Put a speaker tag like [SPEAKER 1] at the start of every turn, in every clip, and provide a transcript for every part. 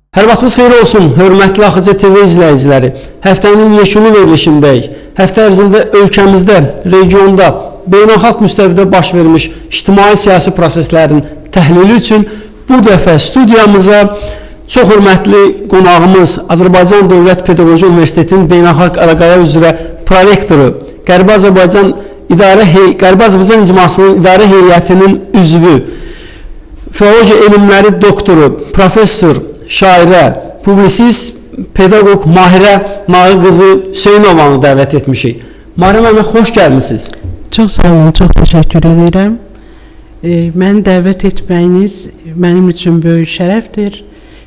[SPEAKER 1] Hər vaxtınız xeyir olsun, hörmətli AXC TV izləyiciləri. Həftənin yekunlu verilişindəyik. Həftə ərzində ölkəmizdə, regionda, beynəlxalq müstəvidə baş vermiş ictimai-siyasi proseslərin təhlili üçün bu dəfə studiyamıza çox hörmətli qonağımız Azərbaycan Dövlət Pedaqoji Universitetinin beynəlxalq əlaqələr üzrə prorektoru, Qərbi Azərbaycan İcmasının İdarə Heyətinin üzvü, filologiya elmləri doktoru, professor, şairə, publisist, pedaqoq Mahirə Nağı qızı Hüseynovanı dəvət etmişik. Mahirə müəllimə, xoş gəlmisiniz.
[SPEAKER 2] Çox sağ olun, çox təşəkkür edirəm. Məni dəvət etməyiniz mənim üçün böyük şərəfdir.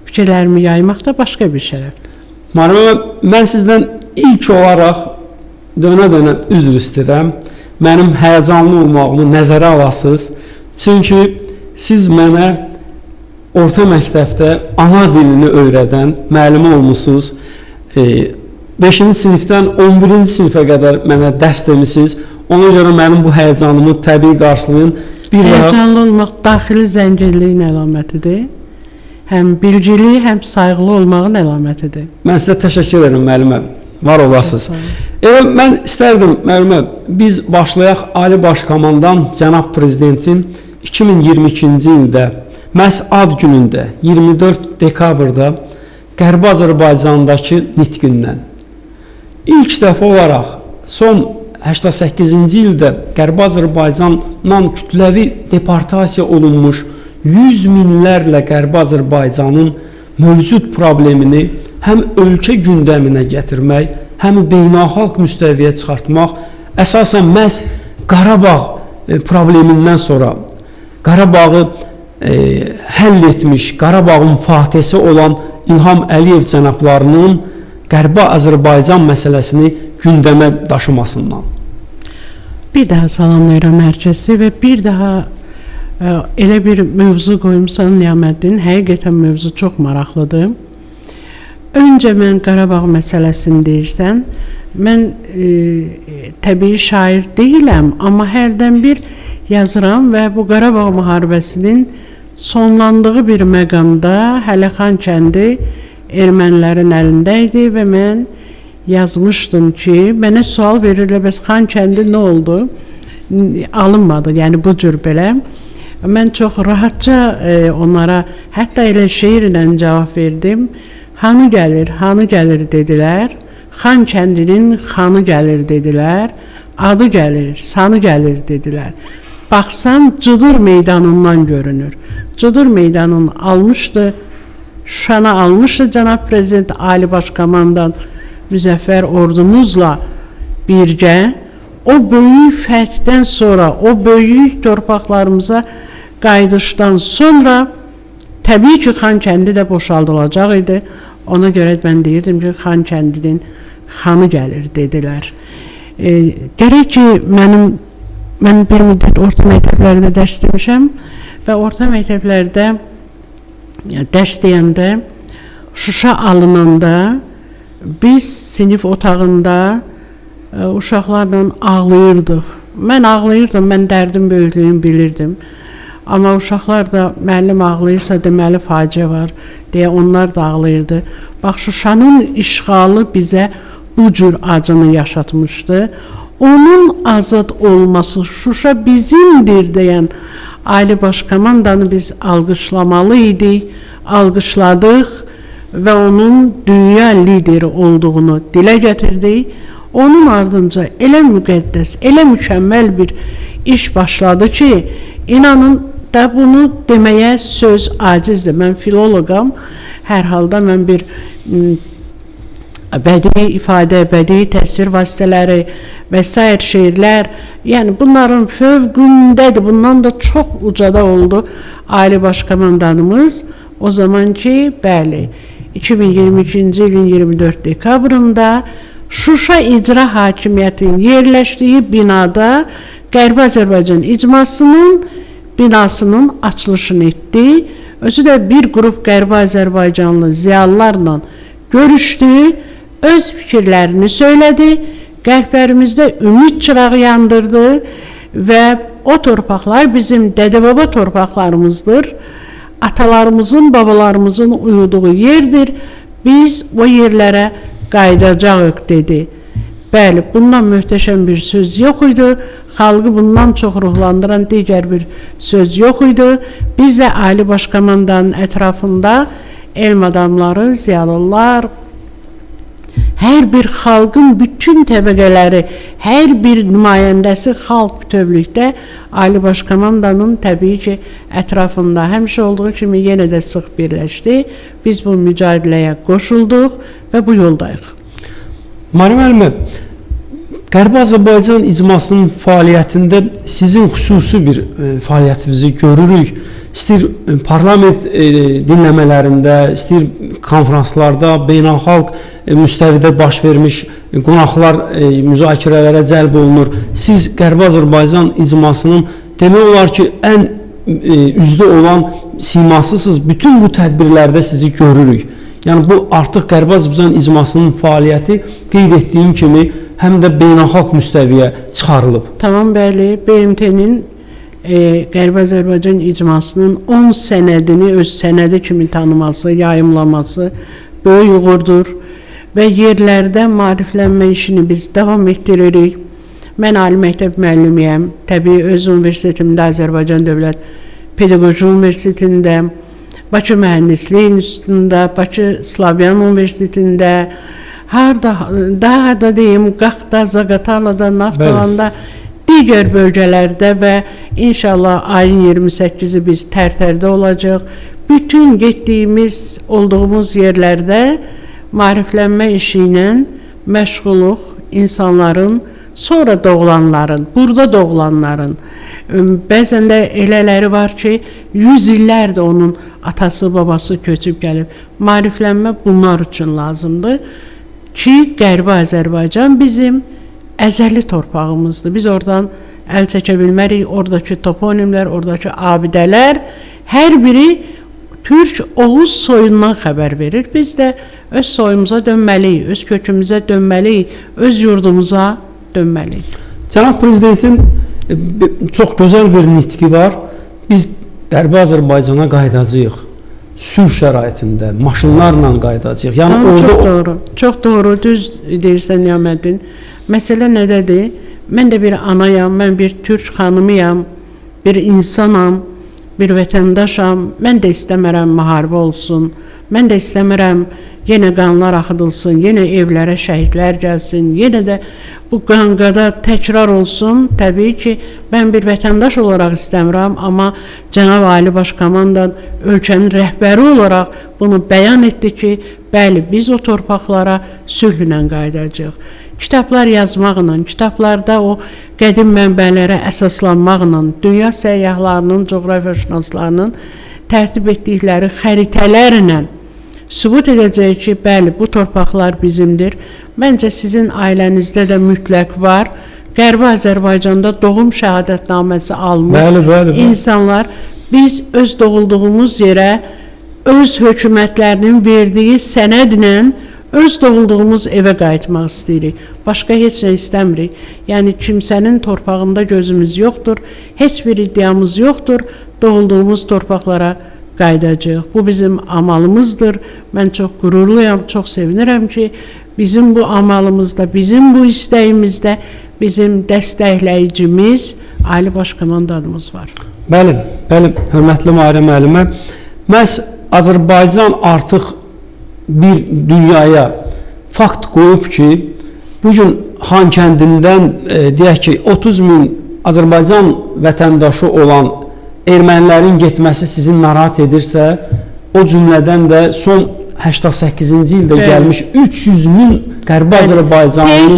[SPEAKER 2] Fikirlərimi yaymaq da başqa bir şərəfdir.
[SPEAKER 1] Mahirə müəllimə, mən sizdən ilk olaraq dönə-dönə üzr istəyirəm. Mənim həyəcanlı olmağımı nəzərə alasınız. Çünki siz mənə orta məktəbdə ana dilini öyrədən müəllimə olmuşsunuz. 5-ci sinifdən 11-ci sinifə qədər mənə dərs demişsiniz. Ona görə mənim bu həyəcanımı təbii qarşılayın.
[SPEAKER 2] Həyəcanlı olmaq daxili zənginliyin əlamətidir. Həm bilgili, həm sayğılı olmağın əlamətidir.
[SPEAKER 1] Mən sizə təşəkkür edirəm müəllimə. Var olasınız. Mən istərdim müəllimə, biz başlayaq Ali Baş Komandan cənab prezidentin 2022-ci ildə məhz ad günündə 24 dekabrda Qərbi Azərbaycandakı nitqindən. İlk dəfə olaraq son 88-ci ildə Qərbi Azərbaycandan kütləvi deportasiya olunmuş 100 minlərlə Qərbi Azərbaycanın mövcud problemini həm ölkə gündəminə gətirmək, həm beynəlxalq müstəviyə çıxartmaq, əsasən məhz Qarabağ problemindən sonra Qarabağı həll etmiş, Qarabağın fatihəsi olan İlham Əliyev cənablarının Qərbi Azərbaycan məsələsini gündəmə daşımasından.
[SPEAKER 2] Bir daha salamlayıram hər kəsi və bir daha elə bir mövzu qoyumsan Niyaməddin, həqiqətən mövzu çox maraqlıdır. Öncə mən Qarabağ məsələsini deyirsən, mən təbii şair deyiləm, amma hərdən bir yazıram və bu Qarabağ müharibəsinin sonlandığı bir məqamda hələ Xan kəndi ermənilərin əlində idi və mən yazmışdım ki, mənə sual verirlər, bəs Xan kəndi nə oldu? Alınmadı, yəni bu cür belə. Mən çox rahatca onlara, hətta elə şeirlə cavab verdim. Hanı gəlir dedilər, Xan kəndinin xanı gəlir dedilər, adı gəlir, sanı gəlir dedilər. Baxsan, Cıdır meydanından görünür. Cıdır meydanını almışdı, Şuşanı almışdı cənab prezident Ali Baş Komandan müzəffər ordumuzla birgə. O böyük fəthdən sonra, o böyük torpaqlarımıza qayıdışdan sonra təbii ki, Xan kəndi də boşaldılacaq idi. Ona görə mən deyirdim ki, Xan kəndinin xanı gəlir dedilər. Gərək ki, mən bir müddət orta məktəblərdə dərs demişəm və orta məktəblərdə dərs deyəndə Şuşa alınanda biz sinif otağında uşaqlarla ağlayırdıq. Mən ağlayırdım, mən dərdim böyüklüyünü bilirdim. Amma uşaqlar da müəllim ağlayırsa deməli faciə var deyə onlar da ağlayırdı. Bax, Şuşanın işğalı bizə bu cür acını yaşatmışdı. Onun azad olması, Şuşa bizimdir deyən Ali Baş Komandanı biz alqışlamalı idik, alqışladıq və onun dünya lideri olduğunu dilə gətirdik. Onun ardınca elə müqəddəs, elə mükəmməl bir iş başladı ki, inanın da bunu deməyə söz acizdir. Mən filoloqam, hər halda mən bir bədii ifadə, bədii təsvir vasitələri və s. şeirlər, yəni bunların fövqündədir, bundan da çox ucada oldu Ali Baş Komandanımız. O zaman ki, bəli, 2022-ci ilin 24 dekabrında Şuşa İcra Hakimiyyətinin yerləşdiyi binada Qərbi Azərbaycan İcmasının binasının açılışını etdi. Özü də bir qrup Qərbi Azərbaycanlı ziyalılarla görüşdü, öz fikirlərini söylədi, qəlblərimizdə ümid çırağı yandırdı və o torpaqlar bizim dədə-baba torpaqlarımızdır. atalarımızın, babalarımızın uyuduğu yerdir. Biz o yerlərə qayıdacağıq dedi. Bəli, bundan möhtəşəm bir söz yox idi. Xalqı bundan çox ruhlandıran digər bir söz yox idi. Biz də Ali Baş Komandanın ətrafında elm adamları, ziyalılar, hər bir xalqın bütün təbəqələri, hər bir nümayəndəsi xalq bütövlükdə Ali Baş Komandanın təbii ki, ətrafında həmişə olduğu kimi yenə də sıx birləşdi. Biz bu mücadiləyə qoşulduq və bu yoldayıq.
[SPEAKER 1] Mariam müəllimə, Qərbi Azərbaycan icmasının fəaliyyətində sizin xüsusi bir fəaliyyətinizi görürük. İstir parlament dinləmələrində, istir konferanslarda, beynəlxalq müstəvidə baş vermiş qonaqlar müzakirələrə cəlb olunur. Siz Qərbi Azərbaycan icmasının demək olar ki, ən üzdə olan simasısınız. Bütün bu tədbirlərdə sizi görürük. Yəni bu artıq Qərbi Azərbaycan icmasının fəaliyyəti qeyd etdiyim kimi həm də beynəlxalq müstəviyə çıxarılıb. Tamam,
[SPEAKER 2] bəli, BMT-nin Qərbi Azərbaycan icmasının 10 sənədini öz sənədi kimi tanıması, yayımlaması böyük uğurdur və yerlərdə maariflənmə işini biz davam etdiririk. Mən ali məktəb müəllimiyəm. Təbii öz universitetimdə Azərbaycan Dövlət Pedaqoji Universitetində, Bakı Mühəndislik İnstitutunda, Bakı Slavyan Universitetində, harda deyim, Qaxda, Zaqatalada, Naftalanda, digər bölgələrdə və inşallah ayın 28-i biz Tərtərdə olacaq. Bütün getdiyimiz, olduğumuz yerlərdə maariflənmə işi ilə məşğuluq, insanların, sonra doğulanların, burada doğulanların. Bəzən də elələri var ki, 100 illərdir onun atası, babası köçüb gəlib. Maariflənmə bunlar üçün lazımdır ki, Qərbi Azərbaycan bizim əzəli torpağımızdır. Biz oradan əl çəkə bilmərik. Oradakı toponimlər, oradakı abidələr hər biri Türk Oğuz soyundan xəbər verir. Biz də öz soyumuza dönməliyik, öz kökümüzə dönməliyik, öz yurdumuza dönməliyik.
[SPEAKER 1] Cənab Prezidentin çox gözəl bir nitqi var. Biz Qərbi Azərbaycana qayıdacağıq. Sülh şəraitində, maşınlarla qayıdacağıq. Yəni
[SPEAKER 2] çox doğru, çox doğru, düz deyirsən Niyaməddin. Məsələ nədədir? Mən də bir anayam, mən bir Türk xanımıyam, bir insanam, bir vətəndaşam. Mən də istəmərəm müharibə olsun. Mən də istəmirəm yenə qanlar axıdılsın, yenə evlərə şəhidlər gəlsin, yenə də bu qanqada təkrar olsun. Təbii ki, mən bir vətəndaş olaraq istəmirəm, amma Cənab Ali Baş Komandan ölkənin rəhbəri olaraq bunu bəyan etdi ki, bəli, biz o torpaqlara sülhlə qayıdacağıq. Kitablar yazmaqla, kitablarda o qədim mənbələrə əsaslanmaqla, dünya səyyahlarının, coğrafiyaşünaslarının tərtib etdikləri xəritələrlə sübut edəcək ki, bəli, bu torpaqlar bizimdir. Məncə sizin ailənizdə də mütləq var. Qərbi Azərbaycanda doğum şəhadətnaməsi almış insanlar, biz öz doğulduğumuz yerə, öz hökumətlərinin verdiyi sənədlə öz doğulduğumuz evə qayıtmaq istəyirik. Başqa heç nə istəmirik. Yəni, kimsənin torpağında gözümüz yoxdur, heç bir iddiamız yoxdur, doğulduğumuz torpaqlara qayıdacağıq. Bu bizim amalımızdır. Mən çox qürurluyam, çox sevinirəm ki, bizim bu amalımızda, bizim bu istəyimizdə bizim dəstəkləyicimiz Ali Baş Komandanımız var.
[SPEAKER 1] Bəli, hörmətli Mariam müəllimə, məhz Azərbaycan artıq bir dünyaya fakt qoyub ki, bugün Xankəndindən deyək ki, 30 min Azərbaycan vətəndaşı olan ermənilərin getməsi sizi narahat edirsə, o cümlədən də son 88-ci ildə gəlmiş 300 min Qərbi Azərbaycanlının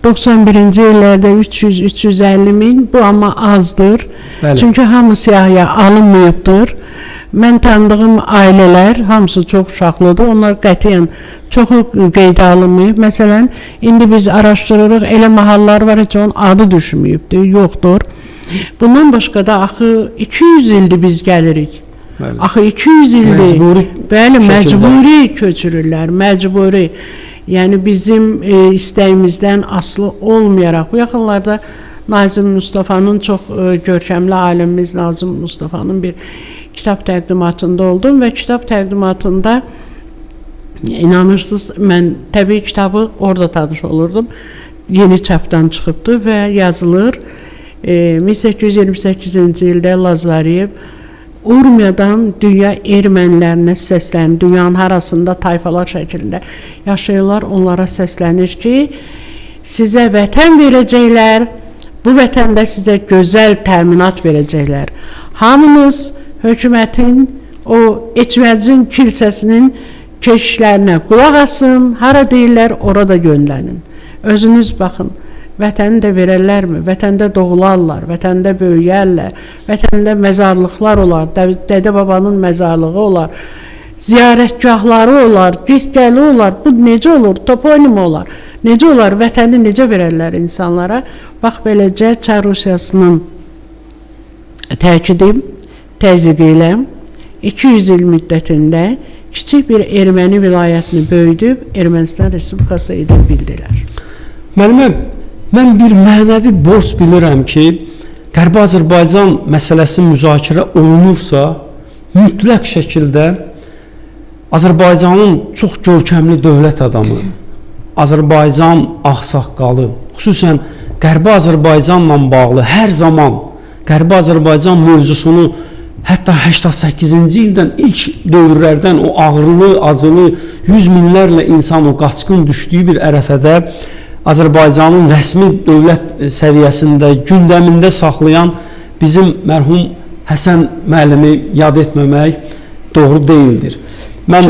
[SPEAKER 2] 87-91-ci illərdə 300-350 min, bu amma azdır. Bəli. Çünki hamı siyahıya alınmayıbdır. Mən tanıdığım ailələr, hamısı çox uşaqlıdır. Onlar qətiyyən çoxu qeydə alınmayıb. Məsələn, indi biz araşdırırıq, elə mahallar var, heç onun adı düşməyibdir, yoxdur. Bundan başqa da axı 200 ildir biz gəlirik. Bəli. Axı 200 ildir. Bəli, məcburi köçürürlər, məcburi. Yəni bizim istəyimizdən asılı olmayaraq, bu yaxınlarda Nazim Mustafa'nın çox görkəmli alimimiz Nazim Mustafa'nın bir kitab təqdimatında oldum və kitab təqdimatında inanırsınız, mən təbii kitabı orada tanış olurdum. Yeni çapdan çıxıbdı və yazılır. 1828-ci ildə Lazarev Urmiyadan dünya ermənilərinə səslənir. Dünyanın harasında tayfalar şəklində yaşayırlar. Onlara səslənir ki, sizə vətən verəcəklər, bu vətəndə sizə gözəl təminat verəcəklər. Hamınız hökumətin, o Eçməcin kilsəsinin keşişlərinə qulaq asın, hara deyirlər, orada göndərin. Özünüz baxın, vətəni də verərlərmi? Vətəndə doğularlar, vətəndə böyüyərlər, vətəndə məzarlıqlar olar, dədə babanın məzarlığı olar, ziyarətgahları olar, gitgəli olar. Bu necə olur? Toponim olar. Necə olar? Vətəni necə verərlər insanlara? Bax, beləcə Çar Rusiyasının təkidi, təzyiqi ilə 200 il müddətində kiçik bir erməni vilayətini böyüdüb Ermənistan Respublikası edə bildilər.
[SPEAKER 1] Müəllimə, mən bir mənəvi borc bilirəm ki, Qərbi Azərbaycan məsələsi müzakirə olunursa, mütləq şəkildə Azərbaycanın çox görkəmli dövlət adamı, Azərbaycan ağsaqqalı, xüsusən Qərbi Azərbaycanla bağlı hər zaman Qərbi Azərbaycan mövzusunu hətta 88-ci ildən ilk dövrlərdən o ağrılı, acılı, yüz minlərlə insan o qaçqın düşdüyü bir ərəfədə Azərbaycanın rəsmi dövlət səviyyəsində, gündəmində saxlayan bizim mərhum Həsən müəllimi yad etməmək doğru deyildir. Mən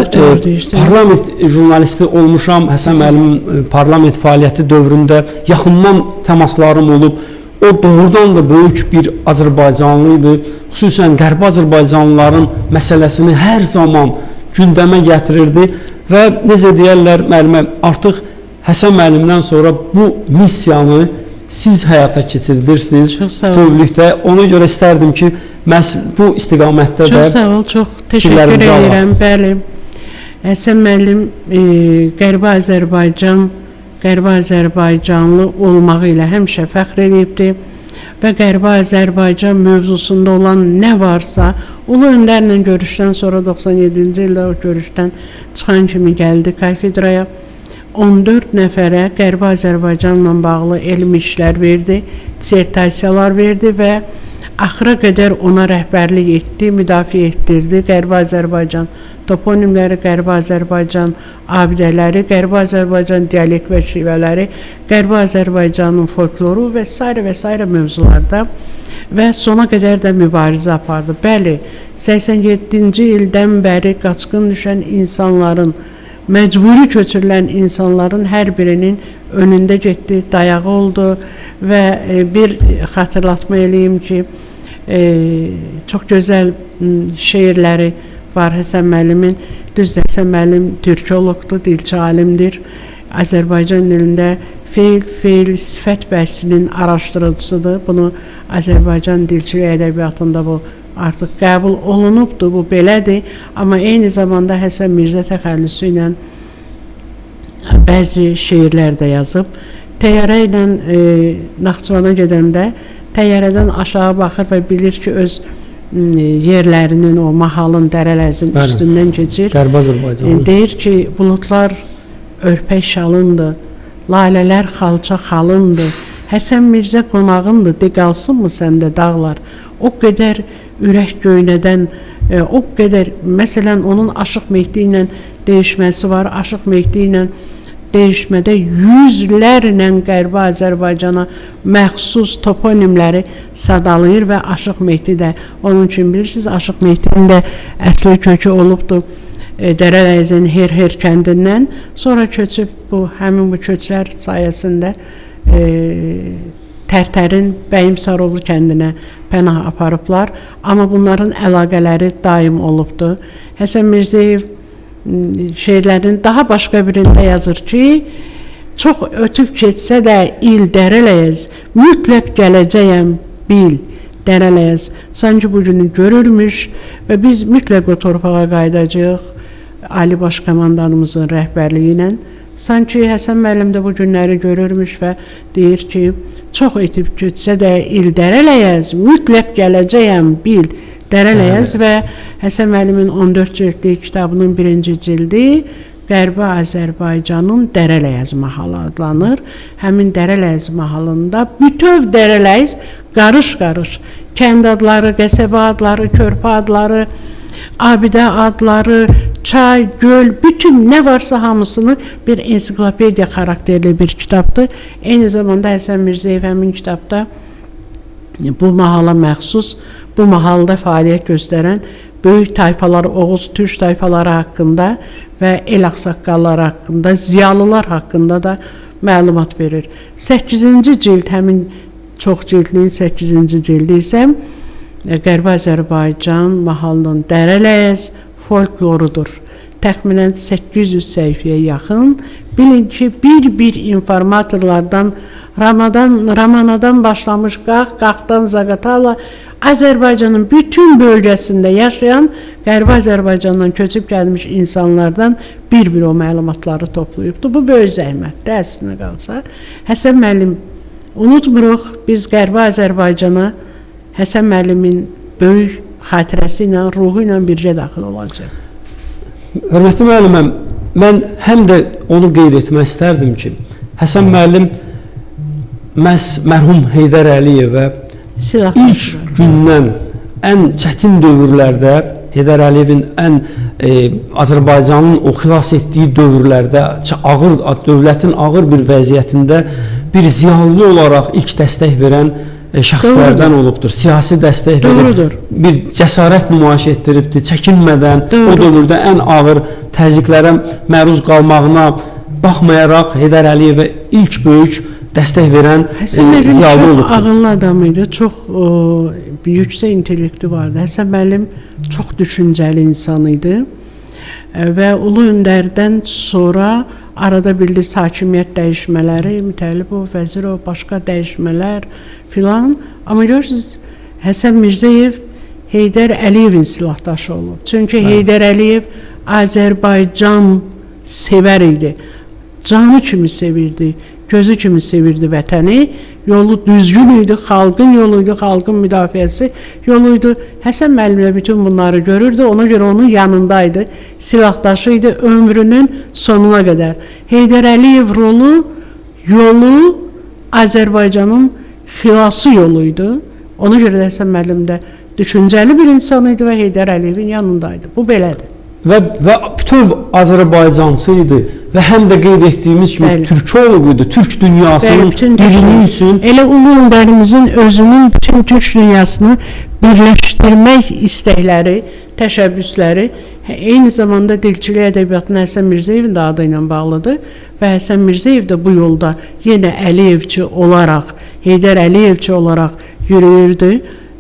[SPEAKER 1] parlament jurnalisti olmuşam, Həsən müəllimin parlament fəaliyyəti dövründə yaxından təmaslarım olub. O doğrudan da böyük bir Azərbaycanlı idi. Xüsusən Qərbi Azərbaycanlıların məsələsini hər zaman gündəmə gətirirdi və necə deyərlər müəllimə, artıq Həsən müəllimdən sonra bu missiyanı siz həyata keçirdirsiniz bütövlükdə. Ona görə istərdim ki, məhz bu istiqamətdə də
[SPEAKER 2] çox sağ ol, çox təşəkkür edirəm. Bəli, Həsən müəllim Qərbi Azərbaycanlı olmağı ilə həmişə fəxr edibdir və Qərbi Azərbaycan mövzusunda olan nə varsa, Ulu Öndərlə görüşdən sonra 97-ci ildə o görüşdən çıxan kimi gəldi kafedraya. 14 nəfərə Qərbi Azərbaycanla bağlı elm işlər verdi, dissertasiyalar verdi və axıra qədər ona rəhbərlik etdi, müdafiə etdirdi. Qərbi Azərbaycan toponimləri, Qərbi Azərbaycan abidələri, Qərbi Azərbaycan dialekt və şivələri, Qərbi Azərbaycanın folkloru və s. mövzularda və sona qədər də mübarizə apardı. Bəli, 87-ci ildən bəri qaçqın düşən insanların, məcburi köçürülən insanların hər birinin önündə getdi, dayağı oldu və bir xatırlatma eləyim ki, çox gözəl şeirləri var Həsən müəllimin. Düzdür, Həsən müəllim türkoloqdur, dilçi alimdir. Azərbaycan dilində feil, sifət bəhsinin araşdırıcısıdır. Bunu Azərbaycan dilçilik ədəbiyyatında bu artıq qəbul olunubdur, bu belədir. Amma eyni zamanda Həsən Mirzə təxəllüsü ilə bəzi şeirlər də yazıb. Təyyarə ilə Naxçıvana gedəndə təyyarədən aşağı baxır və bilir ki, öz yerlərinin, o mahalın, dərələzin üstündən keçir.
[SPEAKER 1] Qərbi Azərbaycanlı.
[SPEAKER 2] Deyir ki, buludlar örpək şalındır, lalələr xalça xalındır, Həsən Mirzə qonağındır, de qalsınmı səndə dağlar? O qədər ürək göynədən, o qədər, məsələn, onun Aşıq Mehdi ilə dəyişməsi var. Aşıq Mehdi ilə dəyişmədə yüzlərlə Qərbi Azərbaycana məxsus toponimləri sadalayır və Aşıq Mehdi də onun üçün bilirsiniz, Aşıq Mehdinin də əsli kökü olubdur Dərələyizin Her kəndindən, sonra köçüb həmin bu köçlər sayəsində Tərtərin Bəyimsarovlu kəndinə pənah aparıblar, amma bunların əlaqələri daim olubdur. Həsən Mirzəyev şeirlərin daha başqa birində yazır ki, çox ötüb keçsə də il Dərələyəz, mütləq gələcəyəm bil Dərələyəz, sanki bu günü görürmüş və biz mütləq o torpağa qayıdacağıq Ali Baş Komandanımızın rəhbərliyi ilə. Sanki Həsən müəllim də bu günləri görürmüş və deyir ki, çox etib keçsə də il Dərələyəz, mütləq gələcəyəm bil Dərələyəz və Həsən müəllimin 14 cildli kitabının 1-ci cildi Qərbi Azərbaycanın Dərələyəz mahalı adlanır. Həmin Dərələyəz mahalında bütöv Dərələyəz qarış-qarış kənd adları, qəsəbə adları, körpə adları, abidə adları, çay, göl, bütün nə varsa hamısını bir ensiklopediya xarakterli bir kitabdır. Eyni zamanda Həsən Mirzəyev həmin kitabda bu mahala məxsus, bu mahalda fəaliyyət göstərən böyük tayfaları, Oğuz Türk tayfaları haqqında və el ağsaqqalları haqqında, ziyalılar haqqında da məlumat verir. 8-ci cild, həmin çox cildliyin 8-ci cildi isə Qərbi Azərbaycan mahalının Dərələyəz folklorudur. Təxminən 800 səhifəyə yaxın. Bilin ki, bir informatorlardan, Ramanadan başlamış Qaqdan Zaqatala Azərbaycanın bütün bölgəsində yaşayan Qərbi Azərbaycandan köçüb gəlmiş insanlardan bir-bir o məlumatları toplayıbdır. Bu böyük zəhmətdir, əslinə qalsa. Həsən müəllim, unutmuruq, biz Qərbi Azərbaycana Həsən müəllimin böyük xatirəsi ilə, ruhu ilə bircə daxil olacaq.
[SPEAKER 1] Hörmətli müəlliməm, mən həm də onu qeyd etmək istərdim ki, Həsən müəllim məhz mərhum Heydər Əliyevə ilk gündən ən çətin dövrlərdə, Heydər Əliyevin ən Azərbaycanın o xilas etdiyi dövrlərdə, dövlətin ağır bir vəziyyətində bir ziyalı olaraq ilk dəstək verən şəxslərdən olubdur. Siyasi dəstək verib, bir cəsarət nümayiş etdiribdir, çəkinmədən o dövrdə ən ağır təzyiqlərə məruz qalmağına baxmayaraq Heydər Əliyevə ilk böyük dəstək verən ziyalı olubdur.
[SPEAKER 2] Çox ağıllı adam idi, çox yüksək intellekti vardı. Həsən müəllim çox düşüncəli insan idi və Ulu Öndərdən sonra arada bildiniz hakimiyyət dəyişmələri, Mütəllibov, Vəzirov, başqa dəyişmələr filan. Amma görürsünüz, Həsən Mirzəyev Heydər Əliyevin silahdaşı olub. Çünki Heydər Əliyev Azərbaycan sevər idi. Canı kimi sevirdi, gözü kimi sevirdi vətəni. Yolu düzgün idi, xalqın yoluydu, xalqın müdafiəsi yoluydu. Həsən müəllimə bütün bunları görürdü, ona görə onun yanındaydı, silahdaşı idi ömrünün sonuna qədər. Heydər Əliyev yolu Azərbaycanın xilası yoluydu. Ona görə də Həsən müəllim də düşüncəli bir insan idi və Heydər Əliyevin yanındaydı. Bu belədir.
[SPEAKER 1] Və bütöv Azərbaycançı idi və həm də qeyd etdiyimiz kimi türkoloq idi, türk dünyasının birliyi üçün.
[SPEAKER 2] Elə Ulu Öndərimizin özünün bütün türk dünyasını birləşdirmək istəkləri, təşəbbüsləri eyni zamanda dilçilik ədəbiyyatının Həsən Mirzəyevin də adı ilə bağlıdır və Həsən Mirzəyev də bu yolda yenə Əliyevçi olaraq, Heydər Əliyevçi olaraq yürüyürdü.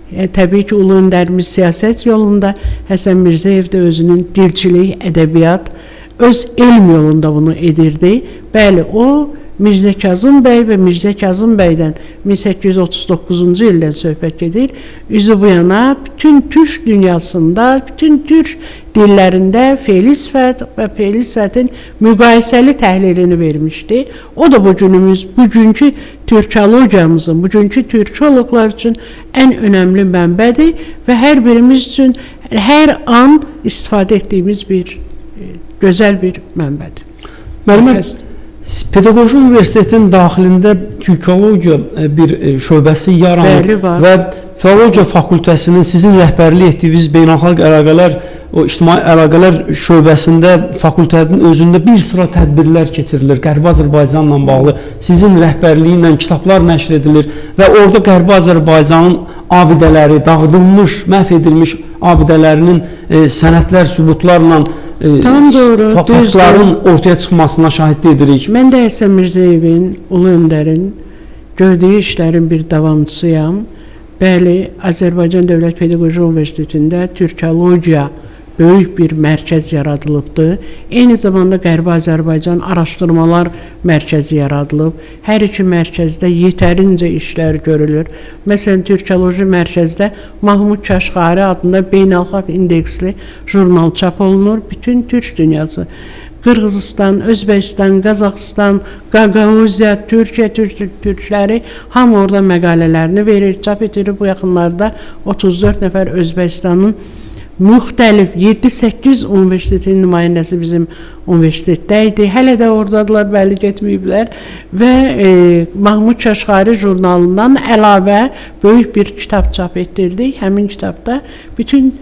[SPEAKER 2] Təbii ki, Ulu Öndərimiz siyasət yolunda, Həsən Mirzəyev də özünün dilçilik, ədəbiyyat, öz elm yolunda bunu edirdi. Bəli, o Mirzə Kazım bəy və Mirzə Kazım bəydən 1839-cu ildən söhbət gedir. Üzü bu yana bütün türk dünyasında, bütün türk dillərində fe'li sifət və fe'li sifətin müqayisəli təhlilini vermişdi. O da bugünkü türkologiyamızın, bugünkü türkoloqlar üçün ən önəmli mənbədir və hər birimiz üçün hər an istifadə etdiyimiz bir gözəl bir mənbədir.
[SPEAKER 1] Müəllimə, Pedaqoji Universitetin daxilində türkologiya bir şöbəsi yaranır və Filologiya fakültəsinin sizin rəhbərlik etdiyiniz beynəlxalq əlaqələr, o ictimai əlaqələr şöbəsində fakültənin özündə bir sıra tədbirlər keçirilir. Qərbi Azərbaycanla bağlı sizin rəhbərliyi ilə kitablar nəşr edilir və orada Qərbi Azərbaycanın abidələri, dağıdılmış, məhv edilmiş abidələrinin sənədlər, sübutlarla faktların ortaya çıxmasına şahidlik edirik.
[SPEAKER 2] Mən də Həsən Mirzəyevin, Ulu Öndərin gördüyü işlərin bir davamçısıyam. Bəli, Azərbaycan Dövlət Pedaqoji Universitetində türkologiya böyük bir mərkəz yaradılıbdır. Eyni zamanda Qərbi Azərbaycan Araşdırmalar Mərkəzi yaradılıb. Hər iki mərkəzdə yetərincə işlər görülür. Məsələn, türkoloji mərkəzdə Mahmud Kaşqari adında beynəlxalq indeksli jurnal çap olunur. Bütün türk dünyası, Qırğızistan, Özbəkistan, Qazaxıstan, Qaqauziya, Türkiyə, türkləri hamı orada məqalələrini verir, çap edir. Bu yaxınlarda 34 nəfər Özbəkistanın müxtəlif 7-8 universitetin nümayəndəsi bizim universitetdə idi. Hələ də oradadılar, bəli getməyiblər və Mahmud Kaşqari jurnalından əlavə böyük bir kitab çap etdirdik. Həmin kitabda bütün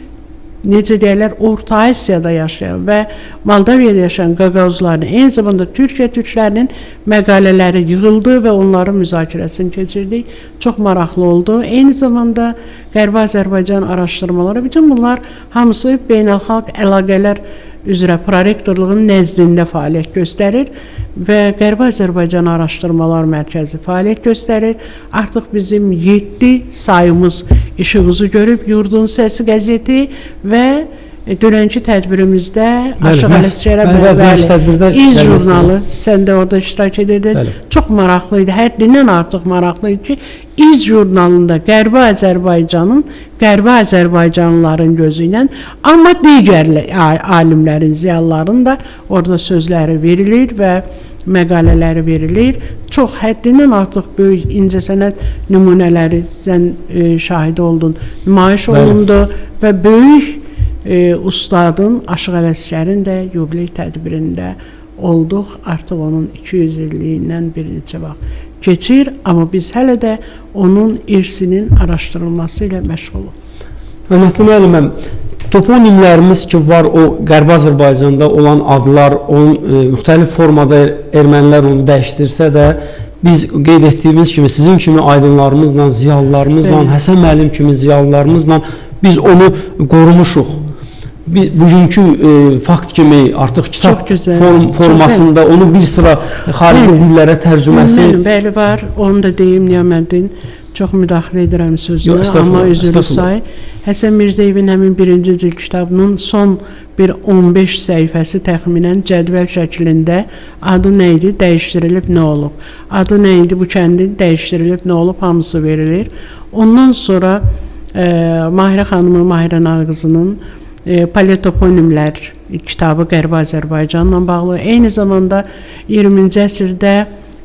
[SPEAKER 2] necə deyirlər, Orta Asiyada yaşayan və Moldaviyada yaşayan Qaqavuzların, eyni zamanda Türkiyə türklərinin məqalələri yığıldı və onların müzakirəsini keçirdik. Çox maraqlı oldu. Eyni zamanda Qərbi Azərbaycan araşdırmaları, bütün bunlar hamısı beynəlxalq əlaqələr üzrə prorektorluğun nəzdində fəaliyyət göstərir və Qərbi Azərbaycan Araşdırmalar Mərkəzi fəaliyyət göstərir. Artıq bizim 7 sayımız işığımızı görüb, Yurdun Səsi qəzeti və dönənki tədbirimizdə Aşıq Ələsgərə İz jurnalı, sən də orada iştirak edirdin. Çox maraqlı idi, həddindən artıq maraqlı idi ki, İz jurnalında Qərbi Azərbaycanın, Qərbi Azərbaycanlıların gözü ilə, amma digər alimlərin, ziyalıların da orada sözləri verilir və məqalələri verilir. Çox həddindən artıq böyük incəsənət nümunələri sən şahid oldun, nümayiş olundu və böyük ustadın, Aşıq Ələsgərin də yubiley tədbirində olduq. Artıq onun 200 illiyindən bir neçə vaxt keçir, amma biz hələ də onun irsinin araşdırılması ilə məşğuluq.
[SPEAKER 1] Hörmətli müəlliməm, toponimlərimiz ki var, o Qərbi Azərbaycanda olan adlar, onun müxtəlif formada ermənilər onu dəyişdirsə də, biz qeyd etdiyimiz kimi, sizin kimi aydınlarımızla, ziyalılarımızla, Həsən müəllim kimi ziyalılarımızla biz onu qorumuşuq. Bugünkü fakt kimi artıq kitab formasında onu bir sıra xarici dillərə tərcüməsi...
[SPEAKER 2] Bəli var, onu da deyim Niyaməddin, çox müdaxilə edirəm sözünə, amma üzülü say. Həsən Mirzəyevin həmin birinci cil kitabının son bir 15 səhifəsi təxminən cədvəl şəklində adı nə idi, dəyişdirilib nə olub. Adı nə idi, bu kəndin dəyişdirilib nə olub, hamısı verilir. Ondan sonra Mahirə xanımın, Mahirə Nağızının Paleotoponimlər kitabı Qərbi Azərbaycanla bağlı. Eyni zamanda 20-ci əsrdə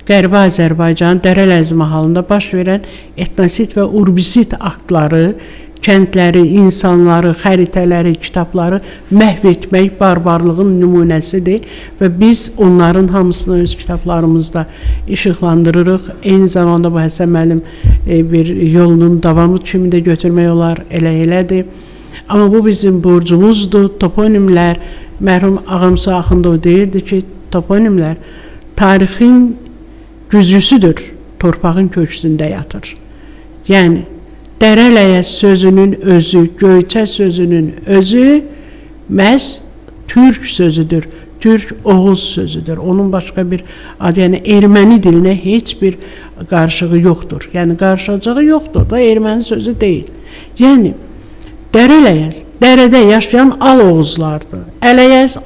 [SPEAKER 2] Qərbi Azərbaycan Dərələz mahalında baş verən etnosit və urbisit aktları, kəndləri, insanları, xəritələri, kitabları məhv etmək barbarlığın nümunəsidir və biz onların hamısını öz kitablarımızda işıqlandırırıq. Eyni zamanda bu Həsən müəllim bir yolunun davamı kimi də götürmək olar, elədir. Amma bu bizim borcumuzdur. Toponimlər, mərhum Ağamsı Axundov deyirdi ki, toponimlər tarixin güzgüsüdür, torpağın köksündə yatır. Yəni, Dərələyə sözünün özü, Göyçə sözünün özü məhz türk sözüdür, türk Oğuz sözüdür. Onun başqa bir adı, yəni erməni dilinə heç bir qarşılığı yoxdur. Yəni, qarşılacağı yoxdur da, erməni sözü deyil. Yəni, Dərələyəz, dərədə yaşayan Al Oğuzlardır. Ələyəz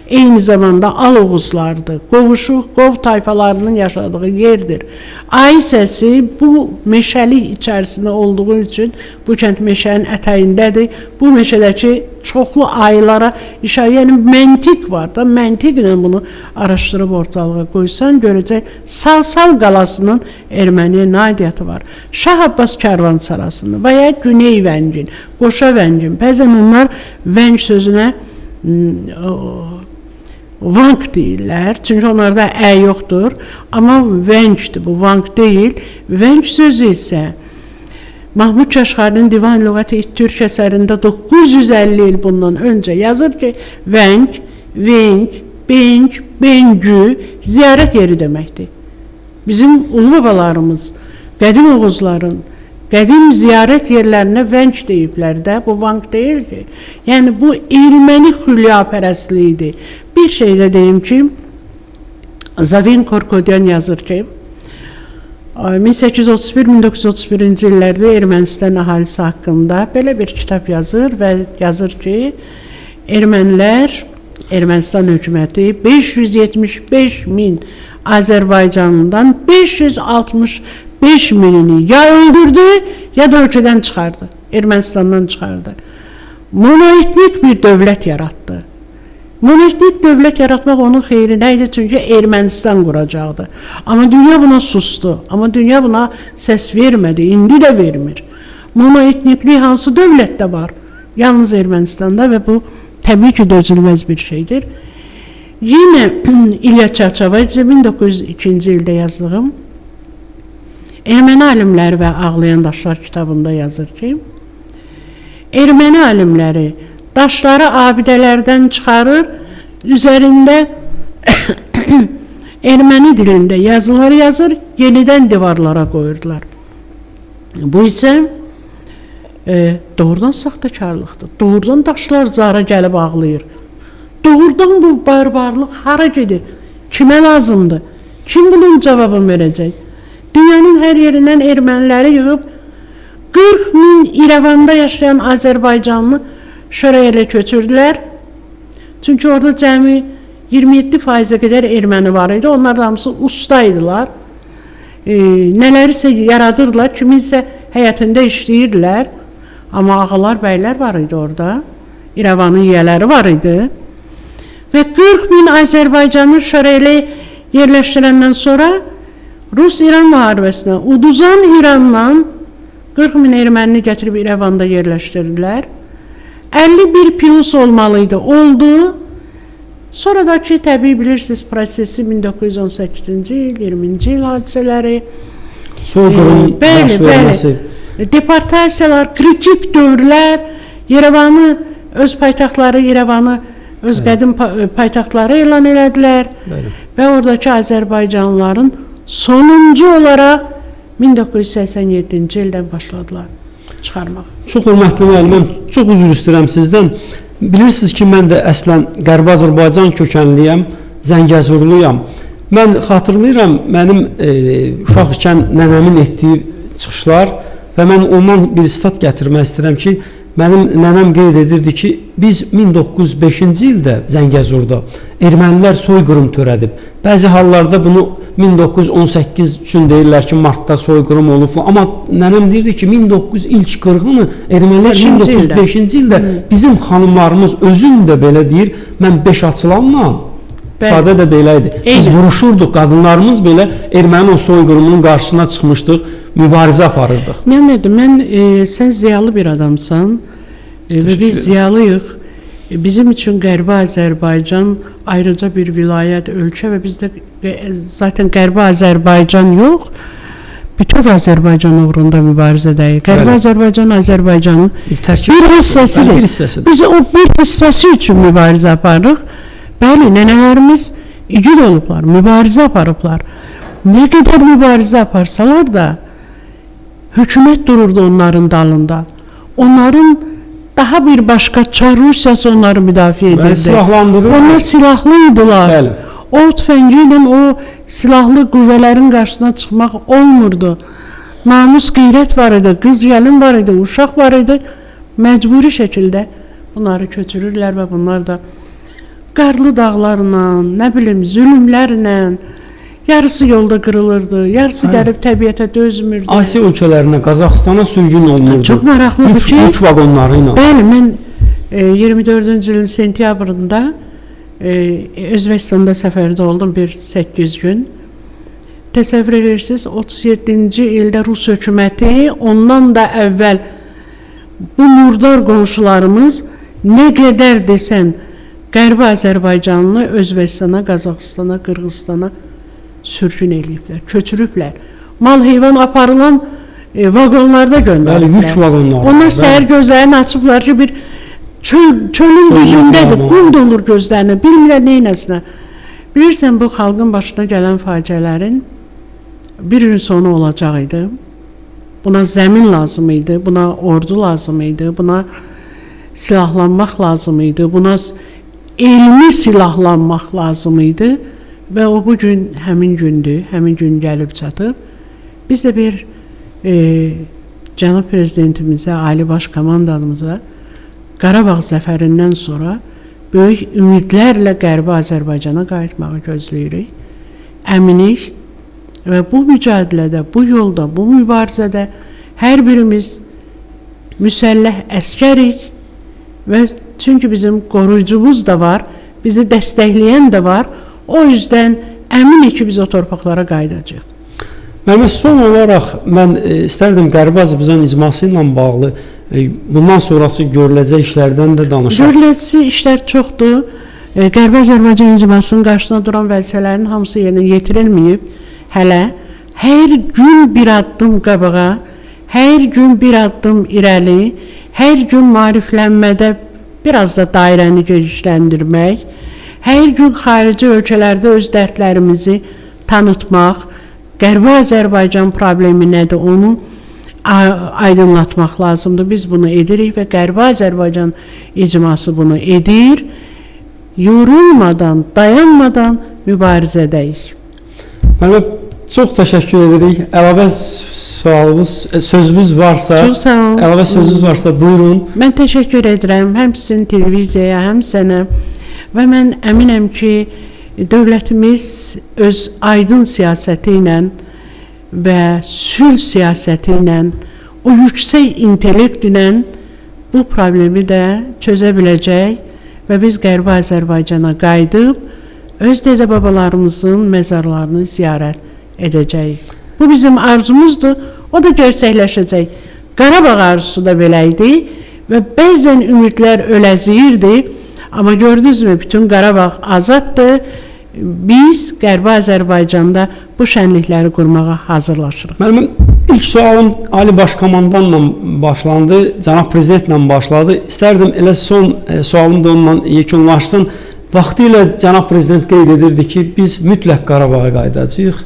[SPEAKER 2] eyni zamanda Al Oğuzlardır. Qovuşuq, Qov tayfalarının yaşadığı yerdir. Ay səsi bu meşəlik içərisində olduğu üçün, bu kənd meşənin ətəyindədir. Bu meşədəki çoxlu aylara işarə, yəni məntiq var da, məntiqlə bunu araşdırıb ortalığa qoysan, görəcək Salsal qalasının erməniyə aidiyyəti var. Şah Abbas Kərvansarasında və ya Güney Vəngin, Qoşa Vəngin, bəzən onlar Vəng sözünə Vanq deyirlər, çünki onlarda ə yoxdur, amma Vəngdir, bu Vanq deyil. Vəng sözü isə Mahmud Kaşqarinin Divan Lüğəti Türk əsərində 950 il bundan öncə yazır ki, Vəng, Veng, Beng, Bengü ziyarət yeri deməkdir. Bizim ulu babalarımız, qədim Oğuzların qədim ziyarət yerlərinə Vəng deyiblər də, bu Vanq deyil ki. Yəni, bu erməni xülyapərəstliyidir. Bir şey də deyim ki, Zavin Korkodyan yazır ki, 1831-1931-ci illərdə Ermənistan əhalisi haqqında belə bir kitab yazır və yazır ki, ermənilər, Ermənistan hökuməti 575 min Azərbaycanlıdan 565 minini ya öldürdü, ya da ölkədən çıxardı, Ermənistandan çıxardı. Monoetnik bir dövlət yaratdı. Monarxik dövlət yaratmaq onun xeyrinə idi, çünki Ermənistan quracaqdı. Amma dünya buna sustu, amma dünya buna səs vermədi, indi də vermir. Monoetniklik hansı dövlətdə var? Yalnız Ermənistanda və bu təbii ki, dözülməz bir şeydir. Yenə İlya Çarçavadze 1902-ci ildə yazdığım Erməni alimləri və Ağlayan Daşlar kitabında yazır ki, Erməni alimləri daşları abidələrdən çıxarır, üzərində erməni dilində yazılar yazır, yenidən divarlara qoyurdular. Bu isə doğrudan saxtakarlıqdır. Doğrudan daşlar zara gəlib ağlayır. Doğrudan bu barbarlıq hara gedir? Kimə lazımdır? Kim bunun cavabını verəcək? Dünyanın hər yerindən erməniləri yığıb 40 min İrəvanda yaşayan Azərbaycanlı Şərəyə köçürdülər. Çünki orada cəmi 27%-ə qədər erməni var idi. Onlar da hamısı ustaydılar. Nələrisə yaradırdılar, kiminsə həyətində işləyirdilər. Amma ağalar, bəylər var idi orada. İrəvanın yiyələri var idi. Və 40 min Azərbaycanlı Şərəyə yerləşdirəndən sonra Rus-İran müharibəsinə uduzan İrandan 40 min ermənini gətirib İrəvanda yerləşdirdilər. 51 plus olmalıydı, oldu. Sonra da ki, təbii bilirsiniz, prosesi 1918-ci il, 20-ci il hadisələri,
[SPEAKER 1] soyqırım baş verməsi,
[SPEAKER 2] deportasiyalar, kritik dövrlər, Yerevanı öz paytaxtları, Yerevanı öz qədim paytaxtları elan elədilər və oradakı Azərbaycanlıların sonuncu olaraq 1987-ci ildən başladılar çıxarmaq.
[SPEAKER 1] Çox hörmətli müəlliməm, çox üzr istəyirəm sizdən. Bilirsiniz ki, mən də əslən Qərbi Azərbaycan kökənliyəm, Zəngəzurluyam. Mən xatırlayıram, mənim uşaq ikən nənəmin etdiyi çıxışlar və mən ondan bir sitat gətirmək istəyirəm ki, mənim nənəm qeyd edirdi ki, biz 1905-ci ildə Zəngəzurda ermənilər soyqırım törədib. Bəzi hallarda bunu 1918 üçün deyirlər ki, martda soyqırım olub. Amma nənəm deyirdi ki, 1900 ilk qırğını ermənilər 1905-ci ildə bizim xanımlarımız özün də belə deyir, mən 5 açılanla ifadə də belə idi. Biz vuruşurduq, qadınlarımız belə erməni o soyqırımının qarşısına çıxmışdıq, mübarizə aparırdıq.
[SPEAKER 2] Nəmədir, sən ziyalı bir adamsan və biz ziyalıyıq. Bizim üçün Qərbi Azərbaycan ayrıca bir vilayət, ölkə və bizdə zaten Qərbi Azərbaycan yox, bütün Azərbaycan uğrunda mübarizədəyik. Qərbi Azərbaycan Azərbaycanın bir hissəsidir. Biz o bir hissəsi üçün mübarizə aparırıq. Bəli, nənələrimiz igid olublar, mübarizə aparıblar. Nə qədər mübarizə aparsalar da, hökumət dururdu onların dalında. Onların daha bir başqa Çar Rusiyası onları müdafiə edirdi.
[SPEAKER 1] Silahlandırır.
[SPEAKER 2] Onlar silahlıydılar.
[SPEAKER 1] Bəli.
[SPEAKER 2] O tüfəngi ilə o silahlı qüvvələrin qarşısına çıxmaq olmurdu. Namus, qeyrət var idi, qız gəlin var idi, uşaq var idi. Məcburi şəkildə bunları köçürürlər və bunlar da qarlı dağlarla, nə bilim, zülümlərlə, yarısı yolda qırılırdı, yarısı gəlib təbiətə dözmürdü.
[SPEAKER 1] Asiya ölkələrinə, Qazaxstana sürgün olunurdu.
[SPEAKER 2] Çox maraqlıdır ki,
[SPEAKER 1] üç vaqonları ilə.
[SPEAKER 2] Bəli, mən 24-cü ilin sentyabrında Özbəkistanda səfərdə oldum bir 8 gün. Təsəvvür edirsiniz, 37-ci ildə Rus hökuməti, ondan da əvvəl bu murdar qonşularımız nə qədər desən, Qərbi Azərbaycanlı Özbəkistana, Qazaxstana, Qırğızstana sürgün eləyiblər, köçürüblər. Mal heyvan aparılan vaqonlarda göndəriblər.
[SPEAKER 1] Bəli, yük vaqonları.
[SPEAKER 2] Onlar səhər gözlərini açıblar ki, bir çölün düzündədir, qum dolur gözlərinə, bilmirlər neynəsinə. Bilirsən, bu xalqın başına gələn faciələrin bir gün sonu olacaq idi. Buna zəmin lazım idi, buna ordu lazım idi, buna silahlanmaq lazım idi, buna elmi silahlanmaq lazım idi. Və o bugün həmin gündür, həmin gün gəlib çatıb. Biz də bir cənab prezidentimizə, Ali Baş Komandanımıza Qarabağ zəfərindən sonra böyük ümidlərlə Qərbi Azərbaycana qayıtmağı gözləyirik. Əminik və bu mücadilədə, bu yolda, bu mübarizədə hər birimiz müsəlləh əskərik və çünki bizim qoruyucumuz da var, bizi dəstəkləyən də var. O yüzden əminik ki, biz o torpaqlara qayıdacağıq.
[SPEAKER 1] Müəllimə, son olaraq mən istərdim Qərbi Azərbaycan icması ilə bağlı bundan sonrası görüləcək işlərdən də danışaq.
[SPEAKER 2] Görüləcək işlər çoxdur. Qərbi Azərbaycan icmasının qarşısına duran vəzifələrin hamısı yerinə yetirilməyib. Hələ hər gün bir addım qabağa, hər gün bir addım irəli, hər gün maariflənmədə biraz da dairəni genişləndirmək, hər gün xarici ölkələrdə öz dərdlərimizi tanıtmaq, Qərbi Azərbaycan problemi nədir, onu aydınlatmaq lazımdır. Biz bunu edirik və Qərbi Azərbaycan icması bunu edir. Yorulmadan, dayanmadan mübarizədəyik.
[SPEAKER 1] Müəllimə, çox təşəkkür edirik. Əlavə sualınız, sözünüz varsa,
[SPEAKER 2] Çox sağ olun.
[SPEAKER 1] Əlavə sözünüz varsa buyurun.
[SPEAKER 2] Mən təşəkkür edirəm həm sizin televiziyaya, həm sənə və mən əminəm ki, dövlətimiz öz aydın siyasəti ilə və sülh siyasəti ilə, o yüksək intellekt ilə bu problemi də çözə biləcək və biz Qərbi Azərbaycana qayıdıb, öz dədə-babalarımızın məzarlarını ziyarət edəcəyik. Bu bizim arzumuzdur, o da gerçəkləşəcək. Qarabağ arzusu da belə idi və bəzən ümidlər öləziyirdi, amma gördünüzmü, bütün Qarabağ azaddır. Biz Qərbi Azərbaycanda bu şənlikləri qurmağa hazırlaşırıq.
[SPEAKER 1] Müəllimə, ilk sualım Ali Baş Komandanla başlandı, Cənab Prezidentlə başladı. İstərdim elə son sualım da onunla yekunlaşsın. Vaxtilə Cənab Prezident qeyd edirdi ki, biz mütləq Qarabağa qayıdacağıq.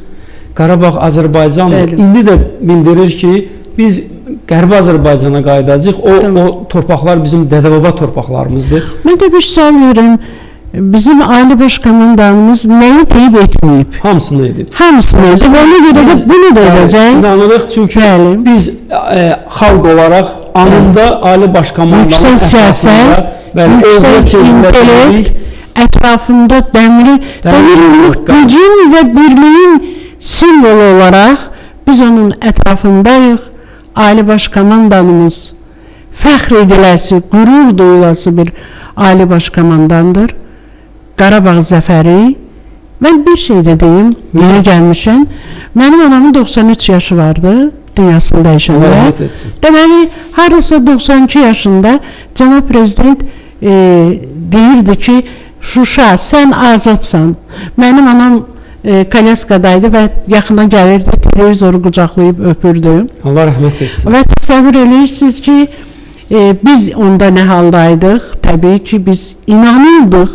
[SPEAKER 1] Qarabağ Azərbaycandır. İndi də bildirir ki, biz Qərbi Azərbaycana qayıdacağıq. O torpaqlar bizim dədə-baba torpaqlarımızdır.
[SPEAKER 2] Mən də bir sual verim. Bizim Ali Baş Komandanımız nəyi deyib etməyib?
[SPEAKER 1] Hamısını edib.
[SPEAKER 2] Hamısını edib. Ona görə də bunu da edəcək.
[SPEAKER 1] İnanırıq, çünki biz xalq olaraq anında Ali Baş Komandanın
[SPEAKER 2] yüksək intellekt ətrafında dəmir gücün və birliyin simvolu olaraq biz onun ətrafındayıq. Ali Baş Komandanımız fəxr ediləsi, qürur duyulası bir Ali Baş Komandandır. Qarabağ zəfəri. Mən bir şey də deyim, yeni gəlmişəm. Mənim anamın 93 yaşı vardı, dünyasını dəyişəndə. Deməli, harasa 92 yaşında Cənab Prezident deyirdi ki, Şuşa, sən azadsan. Mənim anam Kalyaskadaydı və yaxına gəlirdi, televizoru qucaqlayıb öpürdü.
[SPEAKER 1] Allah rəhmət etsin.
[SPEAKER 2] Və təsəvvür edirsiniz ki, biz onda nə haldaydıq? Təbii ki, biz inanırdıq.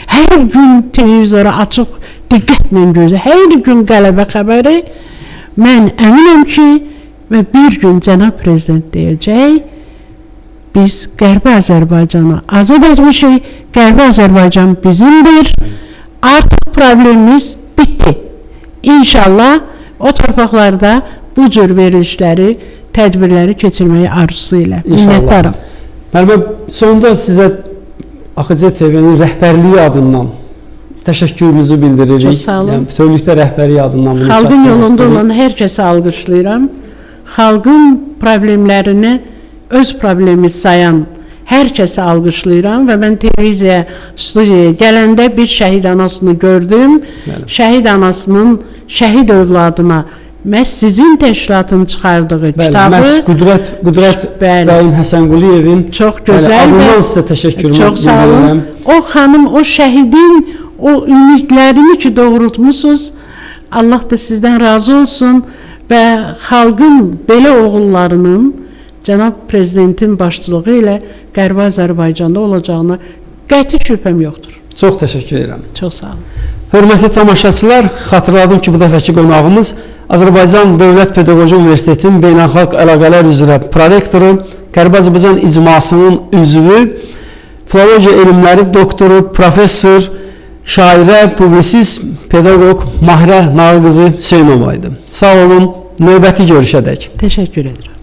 [SPEAKER 2] Hər gün televizoru açıq diqqətlə gözlə, hər gün qələbə xəbəri. Mən əminəm ki, və bir gün Cənab Prezident deyəcək, biz Qərbi Azərbaycanı azad etmişik, Qərbi Azərbaycan bizimdir, artıq problemimiz bitdi. İnşallah o torpaqlarda bu cür verilişləri, tədbirləri keçirməyi arzusu ilə. Minnətdarım.
[SPEAKER 1] Müəllimə, sonunda sizə AXC TV-nin rəhbərliyi adından təşəkkürümüzü bildiririk.
[SPEAKER 2] Çox sağ olun.
[SPEAKER 1] Bütövlükdə rəhbərliyi adından bunu
[SPEAKER 2] Xalqın yolunda olan hər kəsi alqışlayıram. Xalqın problemlərini öz problemi sayan hər kəsi alqışlayıram və mən televiziya studiyaya gələndə bir şəhid anasını gördüm. Şəhid anasının şəhid övladına məhz sizin təşkilatın çıxardığı kitabı.
[SPEAKER 1] Məhz Qüdrət bəyin Həsənquliyevin
[SPEAKER 2] çox gözəl və
[SPEAKER 1] sizə təşəkkürümü
[SPEAKER 2] çox sağ olun. O xanım, o şəhidin o ümidlərini ki doğrultmusunuz. Allah da sizdən razı olsun və xalqın belə oğullarının Cənab Prezidentin başçılığı ilə Qərbi Azərbaycanda olacağına qəti şübhəm yoxdur.
[SPEAKER 1] Çox təşəkkür edirəm.
[SPEAKER 2] Çox sağ olun.
[SPEAKER 1] Hörmətli tamaşaçılar, xatırladım ki, bu dəfəki qonağımız Azərbaycan Dövlət Pedaqoji Universitetinin Beynəlxalq Əlaqələr üzrə prorektoru, Qərbi Azərbaycan icmasının üzvü, filologiya elmləri doktoru, professor, şairə, publisist, pedaqoq Mahirə Nağı qızı Hüseynova idi. Sağ olun, növbəti görüşədək.
[SPEAKER 2] Təşəkkür edirəm.